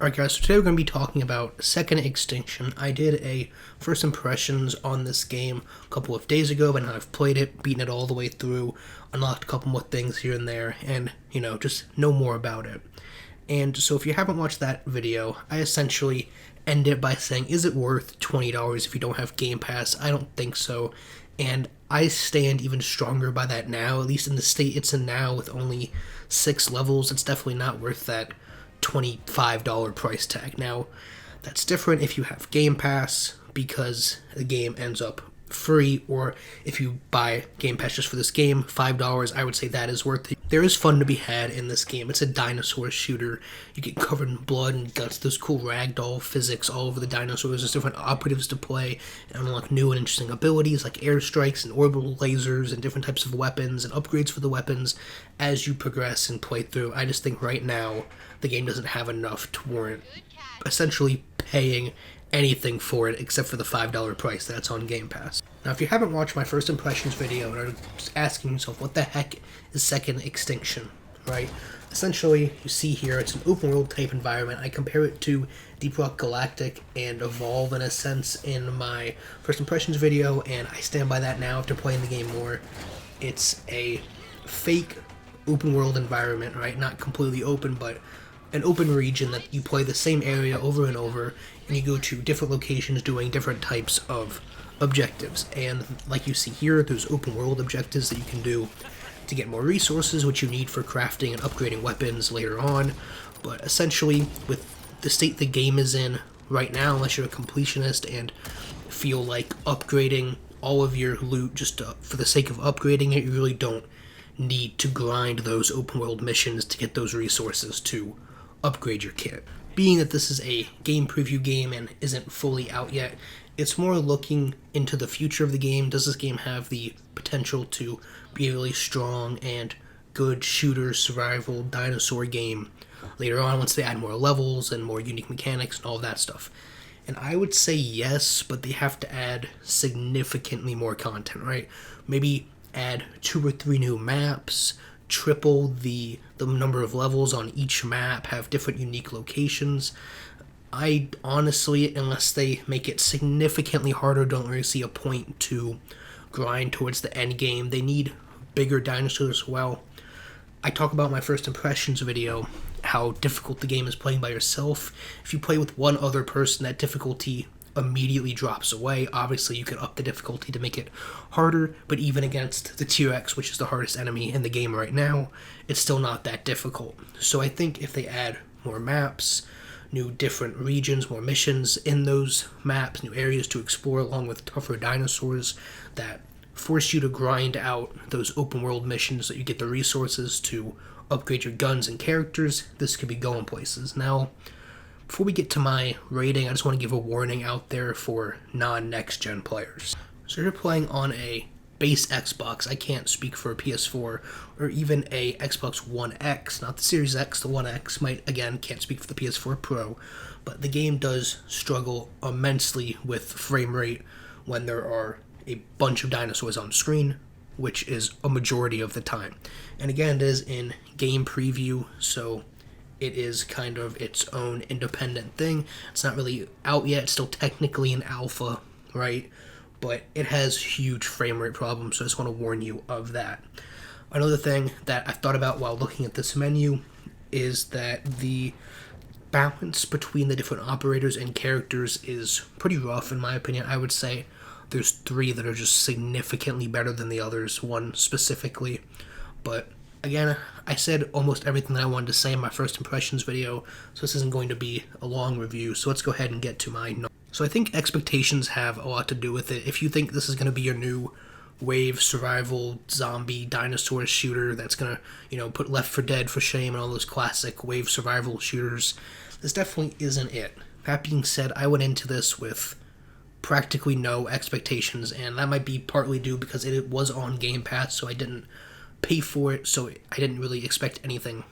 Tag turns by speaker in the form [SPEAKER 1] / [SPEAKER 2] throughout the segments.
[SPEAKER 1] Alright guys, so today we're going to be talking about Second Extinction. I did a first impressions on this game a couple of days ago, and I've played it, beaten it all the way through, unlocked a couple more things here and there, and, just know more about it. And so if you haven't watched that video, I essentially end it by saying, is it worth $20 if you don't have Game Pass? I don't think so, and I stand even stronger by that now, at least in the state it's in now with only 6 levels. It's definitely not worth that $25 price tag. Now, that's different if you have Game Pass, because the game ends up free, or if you buy Game Pass just for this game, $5, I would say that is worth it. There is fun to be had in this game. It's a dinosaur shooter. You get covered in blood and guts. There's cool ragdoll physics all over the dinosaurs. There's different operatives to play and unlock new and interesting abilities like airstrikes and orbital lasers and different types of weapons and upgrades for the weapons as you progress and play through. I just think right now the game doesn't have enough to warrant essentially paying anything for it except for the $5 price that's on Game Pass. Now, if you haven't watched my first impressions video and are just asking yourself, what the heck is Second Extinction, right? Essentially, you see here, it's an open world type environment. I compare it to Deep Rock Galactic and Evolve in a sense in my first impressions video, and I stand by that now after playing the game more. It's a fake open world environment, right? Not completely open, but an open region that you play the same area over and over, and you go to different locations doing different types of objectives. And like you see here, there's open world objectives that you can do to get more resources, which you need for crafting and upgrading weapons later on. But essentially, with the state the game is in right now, unless you're a completionist and feel like upgrading all of your loot just for the sake of upgrading it, you really don't need to grind those open world missions to get those resources to upgrade your kit. Being that this is a game preview game and isn't fully out yet, it's more looking into the future of the game. Does this game have the potential to be a really strong and good shooter, survival, dinosaur game later on once they add more levels and more unique mechanics and all of that stuff? And I would say yes, but they have to add significantly more content, right? Maybe add 2 or 3 new maps, triple the number of levels on each map, have different unique locations. I honestly, unless they make it significantly harder, don't really see a point to grind towards the end game. They need bigger dinosaurs as well. I talk about my first impressions video, how difficult the game is playing by yourself. If you play with one other person, that difficulty immediately drops away. Obviously, you can up the difficulty to make it harder, but even against the T-Rex, which is the hardest enemy in the game right now, it's still not that difficult. So I think if they add more maps, new different regions, more missions in those maps, new areas to explore, along with tougher dinosaurs that force you to grind out those open world missions so that you get the resources to upgrade your guns and characters, this could be going places. Now, before we get to my rating, I just want to give a warning out there for non-next-gen players. So if you're playing on a base Xbox, I can't speak for a PS4, or even a Xbox One X, not the Series X, the One X, can't speak for the PS4 Pro, but the game does struggle immensely with frame rate when there are a bunch of dinosaurs on screen, which is a majority of the time. And again, it is in game preview, so it is kind of its own independent thing. It's not really out yet. It's still technically an alpha, right? But it has huge frame rate problems, so I just want to warn you of that. Another thing that I've thought about while looking at this menu is that the balance between the different operators and characters is pretty rough, in my opinion. I would say there's 3 that are just significantly better than the others, one specifically. But again, I said almost everything that I wanted to say in my first impressions video, so this isn't going to be a long review, so let's go ahead and get to my notes. So I think expectations have a lot to do with it. If you think this is going to be your new wave survival zombie dinosaur shooter that's going to, put Left 4 Dead for shame and all those classic wave survival shooters, this definitely isn't it. That being said, I went into this with practically no expectations, and that might be partly due because it was on Game Pass, so I didn't pay for it, so I didn't really expect anything,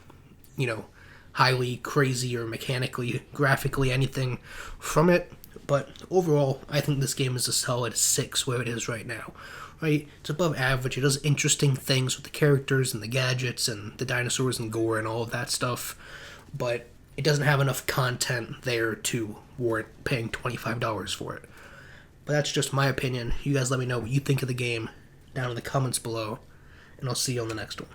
[SPEAKER 1] highly crazy or mechanically, graphically anything from it. But overall, I think this game is a solid 6 where it is right now, right? It's above average. It does interesting things with the characters and the gadgets and the dinosaurs and gore and all of that stuff, but it doesn't have enough content there to warrant paying $25 for it. But that's just my opinion. You guys let me know what you think of the game down in the comments below, and I'll see you on the next one.